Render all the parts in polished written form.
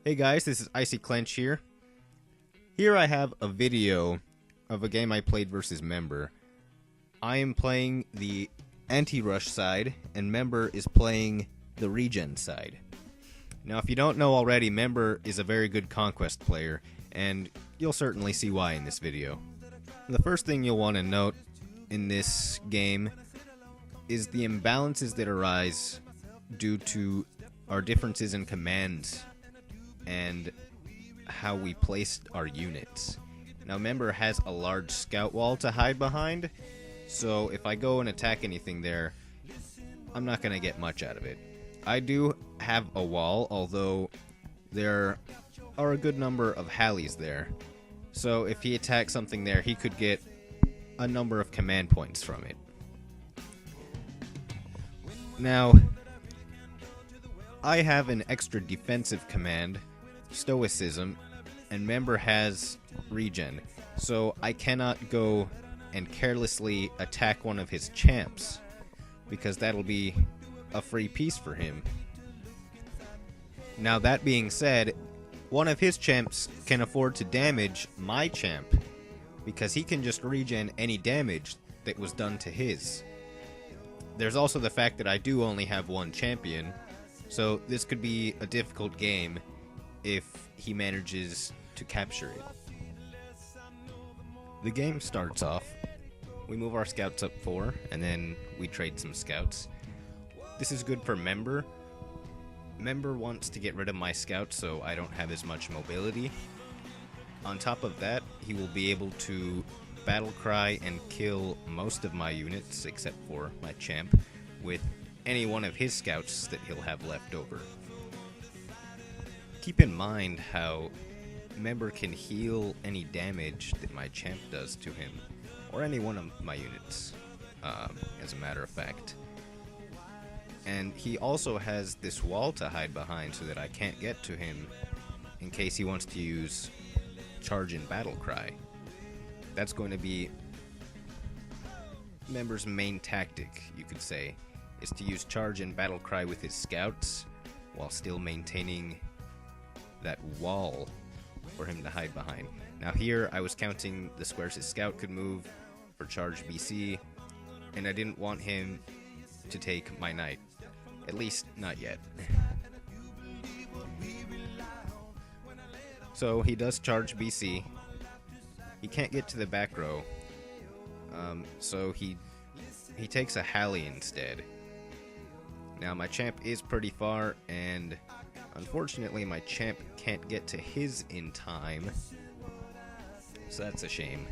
Hey guys, this is Icy Clench here. Here I have a video of a game I played versus Memberr. I am playing the Antirush side, and Memberr is playing the Regen side. Now, if you don't know already, Memberr is a very good Conquest player, and you'll certainly see why in this video. The first thing you'll want to note in this game is the imbalances that arise due to our differences in commands and how we placed our units. Now, Memberr has a large scout wall to hide behind, so if I go and attack anything there, I'm not going to get much out of it. I do have a wall, although there are a good number of Hallies there, so if he attacks something there, he could get a number of command points from it. Now, I have an extra defensive command, Stoicism, and Memberr has Regen, so I cannot go and carelessly attack one of his champs, because that'll be a free piece for him. Now, that being said, one of his champs can afford to damage my champ, because he can just regen any damage that was done to his. There's also the fact that I do only have one champion, so this could be a difficult game if he manages to capture it. The game starts off. We move our scouts up 4, and then we trade some scouts. This is good for Memberr. Memberr wants to get rid of my scouts so I don't have as much mobility. On top of that, he will be able to battle cry and kill most of my units, except for my champ, with any one of his scouts that he'll have left over. Keep in mind how Memberr can heal any damage that my champ does to him, or any one of my units, as a matter of fact. And he also has this wall to hide behind so that I can't get to him in case he wants to use charge and battle cry. That's going to be Memberr's main tactic, you could say, is to use charge and battle cry with his scouts while still maintaining that wall for him to hide behind. Now here I was counting the squares his scout could move for charge BC, and I didn't want him to take my knight. At least not yet. So he does charge BC. He can't get to the back row, so he takes a Hallie instead. Now my champ is pretty far, and unfortunately my champ can't get to his in time, so that's a shame.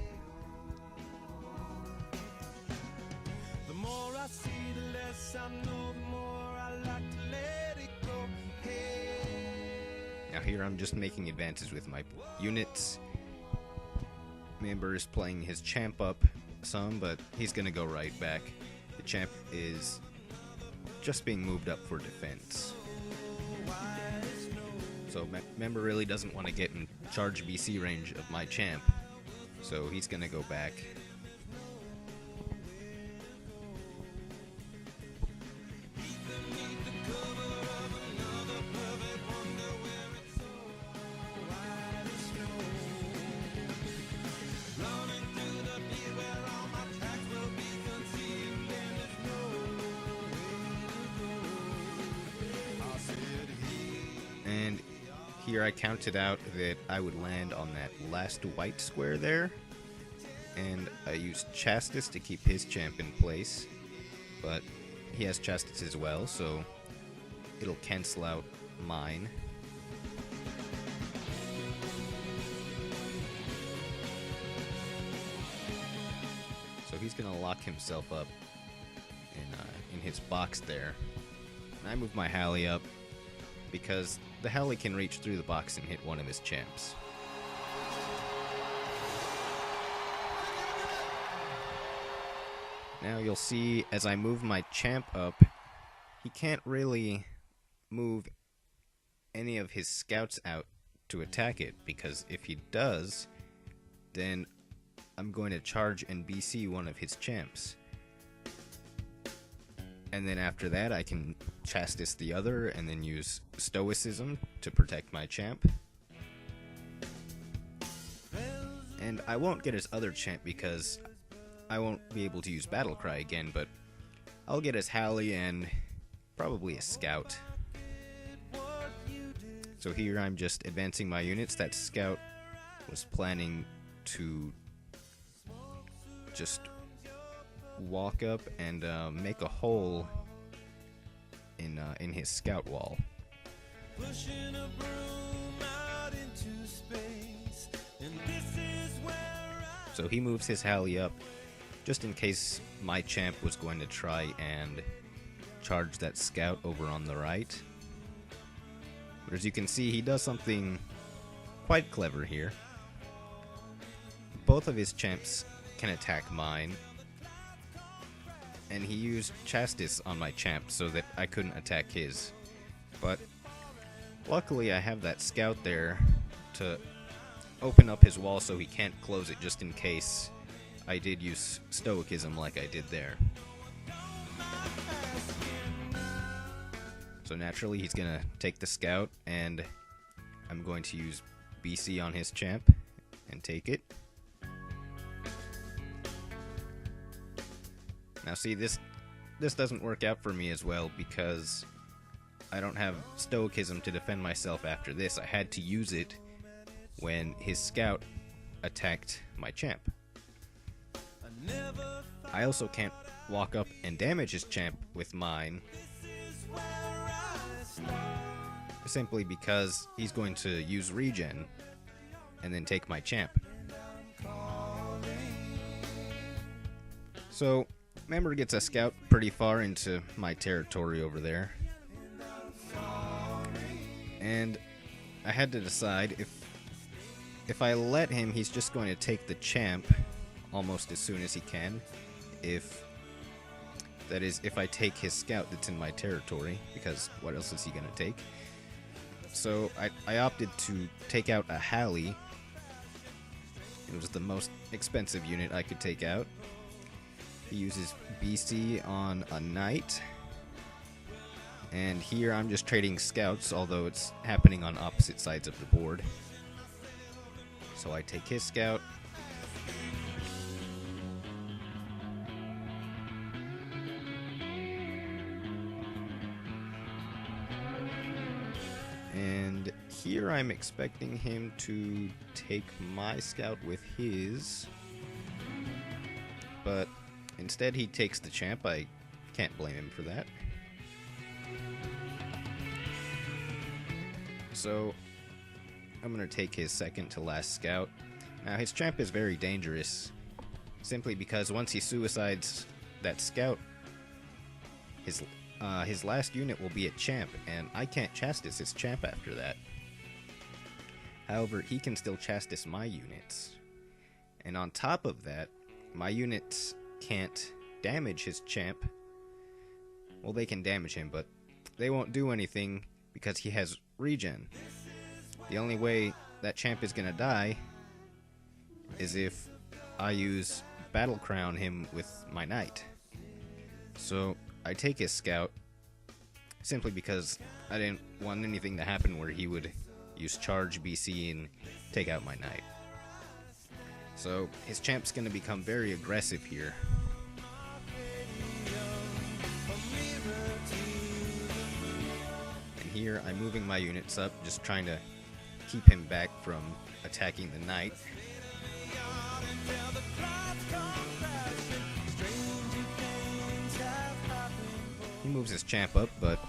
The more I see, the less I know, the more I like to let it go. Now here I'm just making advances with my units. Memberr is playing his champ up some, but he's gonna go right back. The champ is just being moved up for defense. So Memberr really doesn't want to get in charge BC range of my champ, so he's gonna go back. And here I counted out that I would land on that last white square there, and I used chastise to keep his champ in place, but he has chastise as well, so it'll cancel out mine. So he's gonna lock himself up in his box there, and I move my Hallie up because the Hallie can reach through the box and hit one of his champs. Now you'll see as I move my champ up, he can't really move any of his scouts out to attack it, because if he does, then I'm going to charge and BC one of his champs. And then after that, I can chastise the other and then use stoicism to protect my champ. And I won't get his other champ because I won't be able to use Battle Cry again, but I'll get his Hallie and probably a Scout. So here I'm just advancing my units. That Scout was planning to just walk up and make a hole in his Scout wall. Pushing a broom out into space, and this is where so he moves his Hallie up just in case my champ was going to try and charge that Scout over on the right. But as you can see, he does something quite clever here. Both of his champs can attack mine, and he used chastise on my champ so that I couldn't attack his. But luckily I have that Scout there to open up his wall so he can't close it, just in case I did use stoicism like I did there. So naturally he's gonna take the Scout, and I'm going to use BC on his champ and take it. Now see, this doesn't work out for me as well because I don't have stoicism to defend myself after this. I had to use it when his Scout attacked my champ. I also can't walk up and damage his champ with mine, simply because he's going to use Regen and then take my champ. So Memberr gets a Scout pretty far into my territory over there, and I had to decide if I let him, he's just going to take the champ almost as soon as he can. If I take his Scout that's in my territory, because what else is he going to take? So I opted to take out a Hallie. It was the most expensive unit I could take out. He uses BC on a Knight. And here I'm just trading Scouts, although it's happening on opposite sides of the board. So I take his Scout. And here I'm expecting him to take my Scout with his, but instead he takes the champ. I can't blame him for that. So I'm going to take his second to last Scout. Now his champ is very dangerous, simply because once he suicides that Scout, his last unit will be a champ, and I can't chastise his champ after that. However, he can still chastise my units. And on top of that, my units can't damage his champ. Well, they can damage him, but they won't do anything because he has Regen. The only way that champ is gonna die is if I use Battle Crown him with my Knight. So I take his Scout simply because I didn't want anything to happen where he would use Charge BC and take out my Knight. So his champ's gonna become very aggressive here. And here I'm moving my units up, just trying to keep him back from attacking the Knight. He moves his champ up, but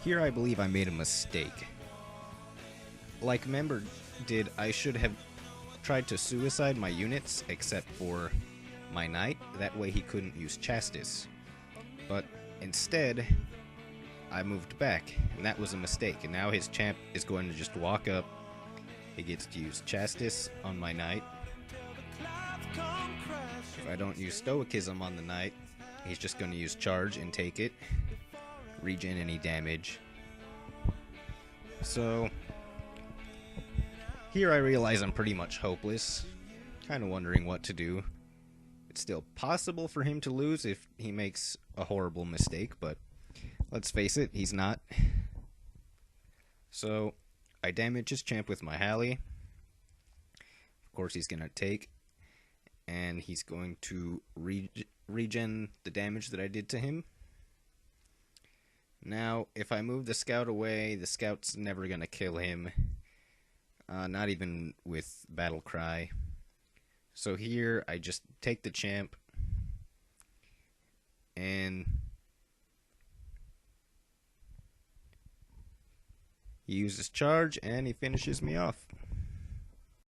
here I believe I made a mistake. Like Memberr did, I should have tried to suicide my units except for my Knight. That way he couldn't use Chastise. But instead, I moved back, and that was a mistake. And now his champ is going to just walk up. He gets to use Chastise on my Knight. If I don't use Stoicism on the Knight, he's just going to use Charge and take it. Regen any damage. So here I realize I'm pretty much hopeless. Kind of wondering what to do. It's still possible for him to lose if he makes a horrible mistake, but let's face it, he's not. So, I damage his champ with my Hallie. Of course, he's going to take, and he's going to regen the damage that I did to him. Now, if I move the scout away, the scout's never going to kill him. Not even with Battle Cry. So here, I just take the champ, and he uses charge, and he finishes me off.